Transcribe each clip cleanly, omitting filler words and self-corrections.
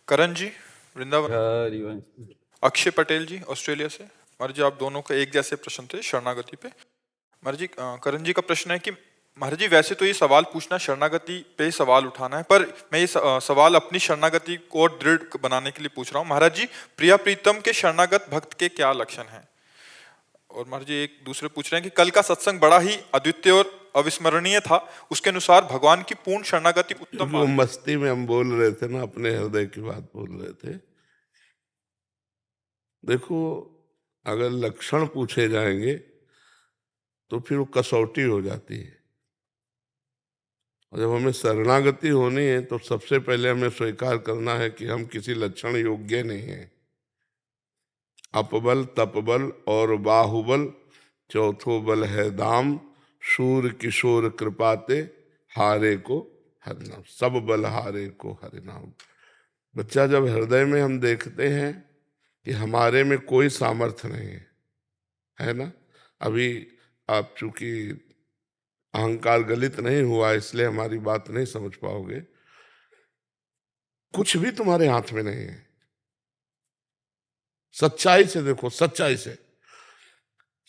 करण जी वृंदावन। हरिवंश। अक्षय पटेल जी Australia से। महाराज जी आप दोनों का एक जैसे प्रश्न थे शरणागति पे। महाराज जी करण जी का प्रश्न है कि महाराज जी वैसे तो ये सवाल पूछना शरणागति पे सवाल उठाना है, पर मैं ये सवाल अपनी शरणागति को और दृढ़ बनाने के लिए पूछ रहा हूँ। महाराज जी प्रिया प्रीतम के शरणागत भक्त के क्या लक्षण हैं? और महाराज जी एक दूसरे पूछ रहे हैं कि कल का सत्संग बड़ा ही अद्वितीय और अविस्मरणीय था, उसके अनुसार भगवान की पूर्ण शरणागति उत्तम वो मस्ती में हम बोल रहे थे ना, अपने हृदय की बात बोल रहे थे। देखो, अगर लक्षण पूछे जाएंगे तो फिर वो कसौटी हो जाती है। और जब हमें शरणागति होनी है तो सबसे पहले हमें स्वीकार करना है कि हम किसी लक्षण योग्य नहीं हैं। अपबल तपबल और बाहुबल, चौथो बल है दाम, शूर किशोर कृपाते, हारे को हरिनाम, सब बल हारे को हरिनाम। बच्चा, जब हृदय में हम देखते हैं कि हमारे में कोई सामर्थ्य नहीं है ना। अभी आप चूंकि अहंकार गलित नहीं हुआ इसलिए हमारी बात नहीं समझ पाओगे। कुछ भी तुम्हारे हाथ में नहीं है। सच्चाई से देखो, सच्चाई से।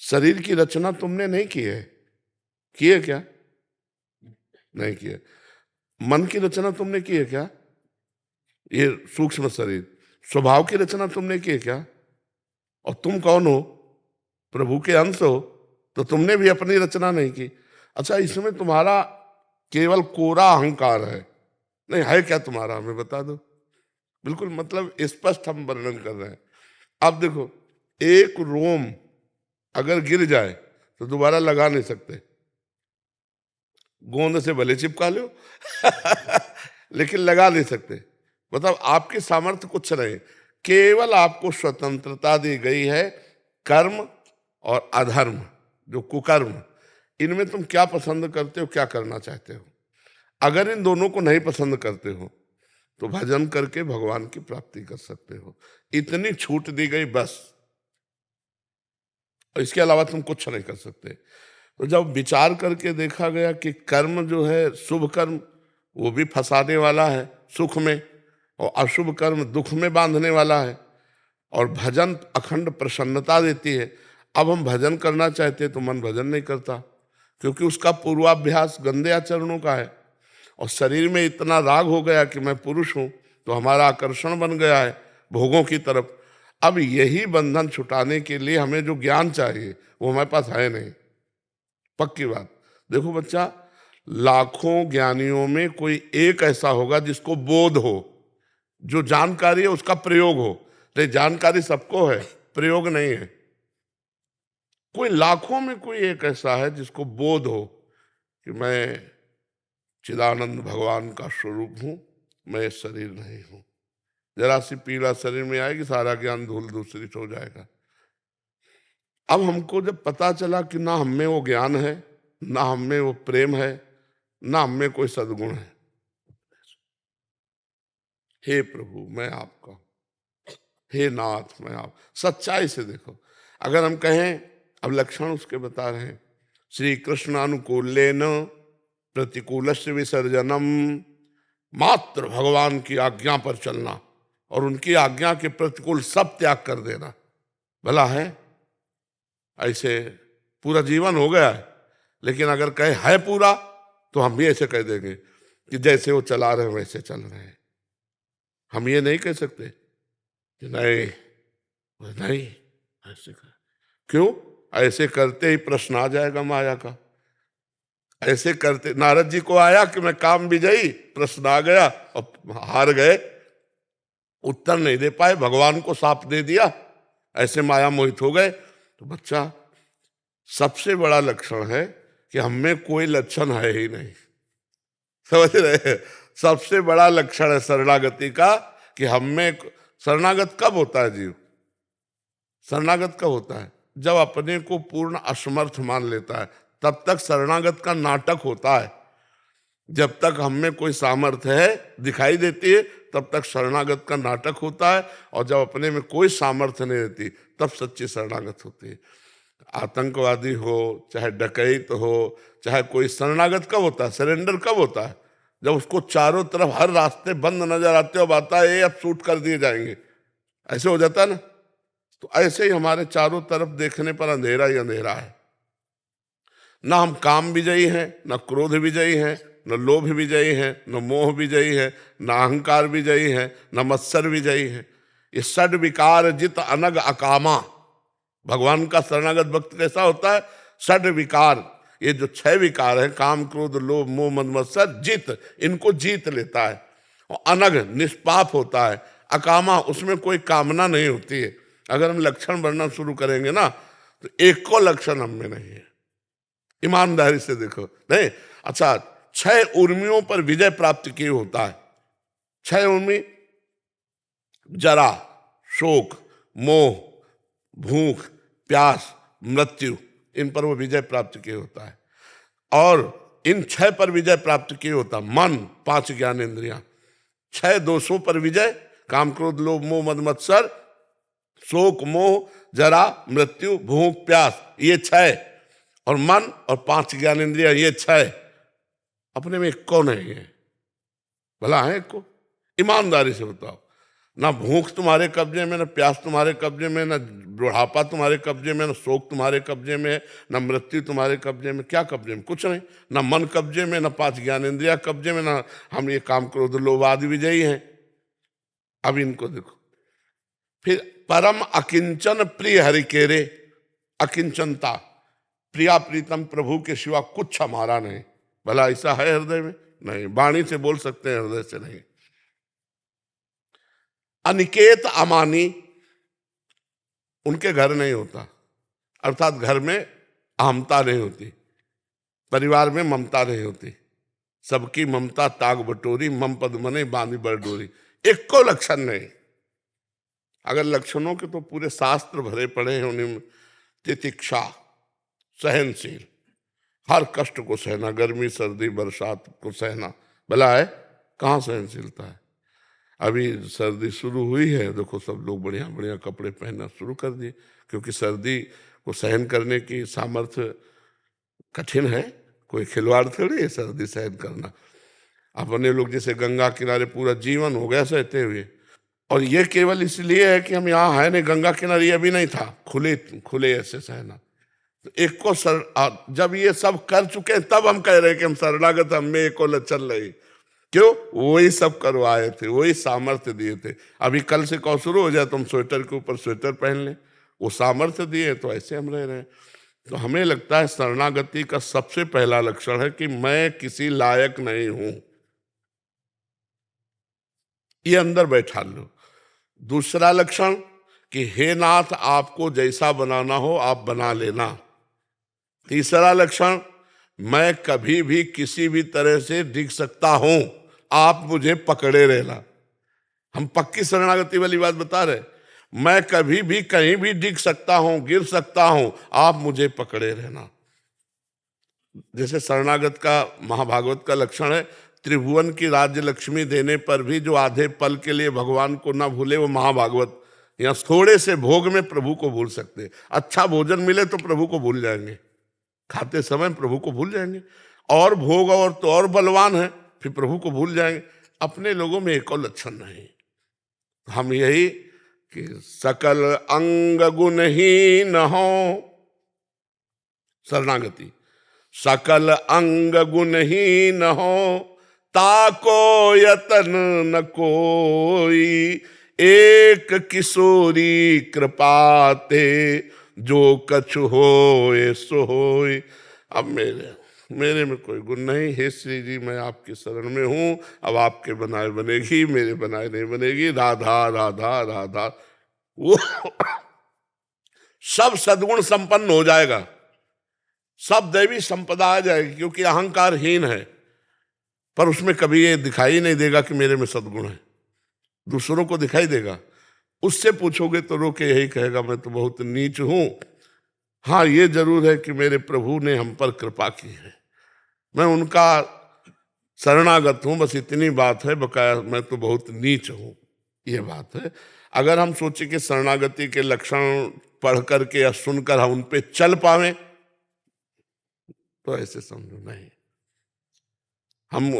शरीर की रचना तुमने नहीं की है, की है क्या? नहीं की है। मन की रचना तुमने की है क्या? ये सूक्ष्म शरीर, स्वभाव की रचना तुमने की है क्या? और तुम कौन हो? प्रभु के अंश हो, तो तुमने भी अपनी रचना नहीं की। अच्छा, इसमें तुम्हारा केवल कोरा अहंकार है। नहीं है क्या तुम्हारा? हमें बता दो। बिल्कुल, मतलब स्पष्ट हम वर्णन कर रहे हैं। अब देखो, एक रोम अगर गिर जाए तो दोबारा लगा नहीं सकते। गोंद से भले चिपका लो लेकिन लगा नहीं सकते। मतलब आपकी सामर्थ्य कुछ नहीं, केवल आपको स्वतंत्रता दी गई है। कर्म और अधर्म, जो कुकर्म, इनमें तुम क्या पसंद करते हो, क्या करना चाहते हो। अगर इन दोनों को नहीं पसंद करते हो तो भजन करके भगवान की प्राप्ति कर सकते हो। इतनी छूट दी गई बस, और इसके अलावा तुम कुछ नहीं कर सकते। तो जब विचार करके देखा गया कि कर्म जो है, शुभ कर्म, वो भी फंसाने वाला है सुख में, और अशुभ कर्म दुख में बांधने वाला है, और भजन अखंड प्रसन्नता देती है। अब हम भजन करना चाहते तो मन भजन नहीं करता, क्योंकि उसका पूर्वाभ्यास गंदे आचरणों का है। और शरीर में इतना राग हो गया कि मैं पुरुष हूं, तो हमारा आकर्षण बन गया है भोगों की तरफ। अब यही बंधन छुटाने के लिए हमें जो ज्ञान चाहिए वो हमारे पास है नहीं। पक्की बात। देखो बच्चा, लाखों ज्ञानियों में कोई एक ऐसा होगा जिसको बोध हो, जो जानकारी है उसका प्रयोग हो। तो जानकारी सबको है, प्रयोग नहीं है। कोई लाखों में कोई एक ऐसा है जिसको बोध हो कि मैं चिदानंद भगवान का स्वरूप हूं, मैं शरीर नहीं हूं। जरा सी पीड़ा शरीर में आएगी, सारा ज्ञान धूल दूसरित हो जाएगा। अब हमको जब पता चला कि ना हम में वो ज्ञान है, ना हम में वो प्रेम है, ना हम में कोई सद्गुण है, हे प्रभु मैं आपका, हे नाथ मैं आप। सच्चाई से देखो, अगर हम कहें, अब लक्षण उसके बता रहे हैं, श्री कृष्ण अनुकूलेन प्रतिकूलस्य विसर्जनम, मात्र भगवान की आज्ञा पर चलना और उनकी आज्ञा के प्रतिकूल सब त्याग कर देना। भला है? ऐसे पूरा जीवन हो गया है। लेकिन अगर कहे है पूरा, तो हम भी ऐसे कह देंगे कि जैसे वो चला रहे हैं वैसे चल रहे हैं। हम ये नहीं कह सकते कि नहीं नहीं ऐसे कर। क्यों? ऐसे करते ही प्रश्न आ जाएगा माया का। ऐसे करते नारद जी को आया कि मैं काम विजयी, प्रश्न आ गया और हार गए, उत्तर नहीं दे पाए, भगवान को साफ दे दिया, ऐसे माया मोहित हो गए। तो बच्चा, सबसे बड़ा लक्षण है कि हम में कोई लक्षण है ही नहीं। समझ रहे? सबसे बड़ा लक्षण है शरणागति का कि हम में। शरणागत कब होता है जीव? शरणागत कब होता है? जब अपने को पूर्ण असमर्थ मान लेता है, तब तक शरणागत का नाटक होता है। जब तक हम में कोई सामर्थ्य है दिखाई देती है, तब तक शरणागत का नाटक होता है। और जब अपने में कोई सामर्थ्य नहीं रहती, तब सच्ची शरणागत होती है। आतंकवादी हो, चाहे डकैत हो, चाहे कोई, शरणागत कब होता है? सरेंडर कब होता है? जब उसको चारों तरफ हर रास्ते बंद नजर आते हो, आता है अब शूट कर दिए जाएंगे, ऐसे हो जाता है ना। तो ऐसे ही हमारे चारों तरफ देखने पर अंधेरा ही अंधेरा है। ना हम काम विजयी हैं, ना क्रोध विजयी हैं, न लोभ विजयी हैं, न मोह विजयी है, न अहंकार विजयी है, न मत्सर विजयी है। ये षड विकार जित अनग अकामा। भगवान का शरणागत भक्त कैसा होता है? षड विकार, ये जो 6 विकार है, काम क्रोध लोभ मोह मद मत्सर, जित, इनको जीत लेता है। और अनग, निष्पाप होता है। अकामा, उसमें कोई कामना नहीं होती है। अगर हम लक्षण वर्णन शुरू करेंगे ना, तो एक को लक्षण हम में नहीं है। ईमानदारी से देखो, नहीं। अच्छा, 6 उर्मियों पर विजय प्राप्त किए होता है। 6 उर्मी, जरा, शोक, मोह, भूख, प्यास, मृत्यु, इन पर वो विजय प्राप्त किए होता है। और इन 6 पर विजय प्राप्त किए होता है। मन, 5 ज्ञानेंद्रियां, 6 दोषों पर विजय, काम क्रोध लोभ मोह मद मत्सर, शोक मोह, जरा मृत्यु, भूख प्यास, ये 6, और मन और 5 ज्ञानेंद्रियां, ये 6 अपने में एक को नहीं है। भला है एक को? ईमानदारी से बताओ। ना भूख तुम्हारे कब्जे में, ना प्यास तुम्हारे कब्जे में, ना बुढ़ापा तुम्हारे कब्जे में, ना शोक तुम्हारे कब्जे में, ना मृत्यु तुम्हारे कब्जे में। क्या कब्जे में? कुछ नहीं। ना मन कब्जे में, ना 5 ज्ञानेंद्रिया कब्जे में, ना हम ये काम क्रोध लोभ आदि विजयी हैं। अब इनको देखो। फिर परम अकिंचन प्रिय हरिकेरे, अकिंचनता, प्रिया प्रीतम प्रभु के सिवा कुछ हमारा नहीं। भला ऐसा है हृदय में? नहीं। वाणी से बोल सकते हैं, हृदय से नहीं। अनिकेत अमानी, उनके घर नहीं होता, अर्थात घर में अहमता नहीं होती, परिवार में ममता नहीं होती। सबकी ममता ताग बटोरी, मम पद मने बांधी बड़ डोरी। एक को लक्षण नहीं। अगर लक्षणों के तो पूरे शास्त्र भरे पड़े हैं उन्हीं में। तितिक्षा, सहनशील, हर कष्ट को सहना, गर्मी सर्दी बरसात को सहना। भला है? कहाँ सहनशीलता है? अभी सर्दी शुरू हुई है, देखो सब लोग बढ़िया बढ़िया कपड़े पहनना शुरू कर दिए, क्योंकि सर्दी को सहन करने की सामर्थ्य कठिन है। कोई खिलवाड़ थोड़ी है सर्दी सहन करना। अपने लोग जैसे गंगा किनारे पूरा जीवन हो गया सहते हुए, और ये केवल इसलिए है कि हम यहाँ है नहीं, गंगा किनारे अभी नहीं था, खुले खुले ऐसे सहना। तो एक को जब ये सब कर चुके हैं, तब हम कह रहे हैं कि हम शरणागत, हम में एक को चल रही। क्यों? वही सब करवाए थे, वही सामर्थ्य दिए थे। अभी कल से कौ शुरू हो जाए तो हम स्वेटर के ऊपर स्वेटर पहन लें, वो सामर्थ्य दिए, तो ऐसे हम रह रहे हैं। तो हमें लगता है शरणागति का सबसे पहला लक्षण है कि मैं किसी लायक नहीं हूं, ये अंदर बैठा लो। दूसरा लक्षण कि हे नाथ, आपको जैसा बनाना हो आप बना लेना। तीसरा लक्षण, मैं कभी भी किसी भी तरह से डिग सकता हूं, आप मुझे पकड़े रहना। हम पक्की शरणागति वाली बात बता रहे। मैं कभी भी कहीं भी डिग सकता हूं, गिर सकता हूं, आप मुझे पकड़े रहना। जैसे शरणागत का महाभागवत का लक्षण है, त्रिभुवन की राज्य लक्ष्मी देने पर भी जो आधे पल के लिए भगवान को ना भूले, वो महाभागवत। यहाँ थोड़े से भोग में प्रभु को भूल सकते। अच्छा भोजन मिले तो प्रभु को भूल जाएंगे, खाते समय प्रभु को भूल जाएंगे। और भोग और तो और बलवान है, फिर प्रभु को भूल जाएंगे। अपने लोगों में एक और लक्षण नहीं। हम यही कि सकल अंग गुणहीन हो, शरणागति, सकल अंग गुणहीन हो, ताको यतन न कोई, एक किशोरी कृपाते, जो कछु होए सो होए। अब मेरे में कोई गुण नहीं। हे श्री जी, मैं आपकी शरण में हूं। अब आपके बनाए बनेगी, मेरे बनाए नहीं बनेगी। राधा राधा राधा, वो सब सद्गुण संपन्न हो जाएगा, सब दैवी संपदा आ जाएगी, क्योंकि अहंकारहीन है। पर उसमें कभी ये दिखाई नहीं देगा कि मेरे में सद्गुण है, दूसरों को दिखाई देगा। उससे पूछोगे तो रो के यही कहेगा, मैं तो बहुत नीच हूं। हाँ, ये जरूर है कि मेरे प्रभु ने हम पर कृपा की है, मैं उनका शरणागत हूं, बस इतनी बात है। बकाया मैं तो बहुत नीच हूं, ये बात है। अगर हम सोचे कि शरणागति के लक्षण पढ़ करके या सुनकर हम उन पे चल पावे, तो ऐसे समझो नहीं। हम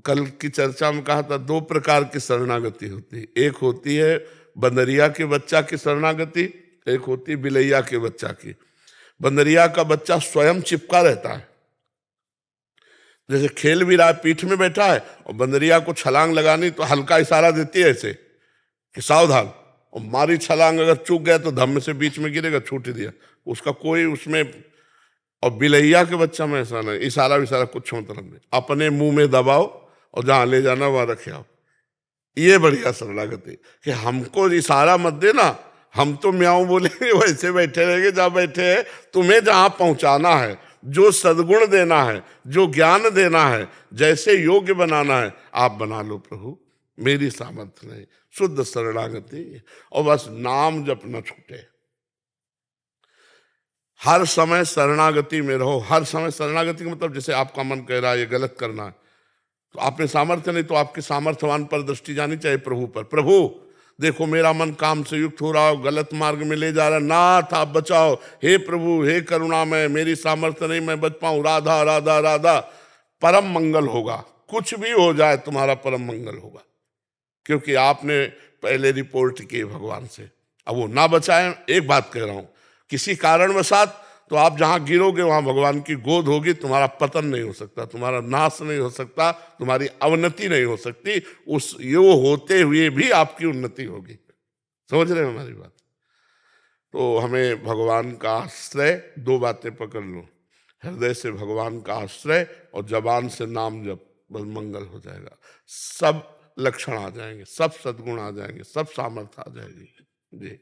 कल की चर्चा में कहा था 2 प्रकार की शरणागति होती है। एक होती है बंदरिया के बच्चा की शरणागति, एक होती है बिलैया के बच्चा की। बंदरिया का बच्चा स्वयं चिपका रहता है, जैसे खेल भी रहा है, पीठ में बैठा है और बंदरिया को छलांग लगानी तो हल्का इशारा देती है ऐसे कि सावधान, और मारी छलांग, अगर चूक गया तो धम्म से बीच में गिरेगा, छूट दिया, उसका कोई उसमें। और बिलैया के बच्चा में ऐसा नहीं, इशारा विशारा कुछ मतलब नहीं, अपने मुंह में दबाओ और जहां ले जाना वहां रखे आओ। ये बढ़िया शरणागति कि हमको इशारा मत देना, हम तो म्याऊं बोलेंगे, वैसे बैठे रहेंगे जहां बैठे हैं, तुम्हें जहां पहुंचाना है, जो सद्गुण देना है, जो ज्ञान देना है, जैसे योग्य बनाना है, आप बना लो प्रभु, मेरी सामर्थ्य नहीं। शुद्ध शरणागति, और बस नाम जप न छूटे। हर समय शरणागति में रहो, हर समय शरणागति का मतलब जैसे आपका मन कह रहा है ये गलत करना है, तो आप में सामर्थ्य नहीं, तो आपके सामर्थ्यवान पर दृष्टि जानी चाहिए प्रभु पर। प्रभु देखो मेरा मन काम से युक्त हो रहा हो, गलत मार्ग में ले जा रहा है, नाथ आप बचाओ, हे प्रभु हे करुणामय, मेरी सामर्थ्य नहीं मैं बच पाऊं, राधा राधा राधा। परम मंगल होगा, कुछ भी हो जाए तुम्हारा परम मंगल होगा, क्योंकि आपने पहले रिपोर्ट की भगवान से। अब वो ना बचाए, एक बात कह रहा हूं, किसी कारणवशात तो आप जहां गिरोगे वहां भगवान की गोद होगी, तुम्हारा पतन नहीं हो सकता, तुम्हारा नाश नहीं हो सकता, तुम्हारी अवनति नहीं हो सकती, उस यो होते हुए भी आपकी उन्नति होगी। समझ रहे हो हमारी बात? तो हमें भगवान का आश्रय, 2 बातें पकड़ लो, हृदय से भगवान का आश्रय और जबान से नाम जप, बस मंगल हो जाएगा। सब लक्षण आ जाएंगे, सब सद्गुण आ जाएंगे, सब सामर्थ्य आ जाएगी। जी।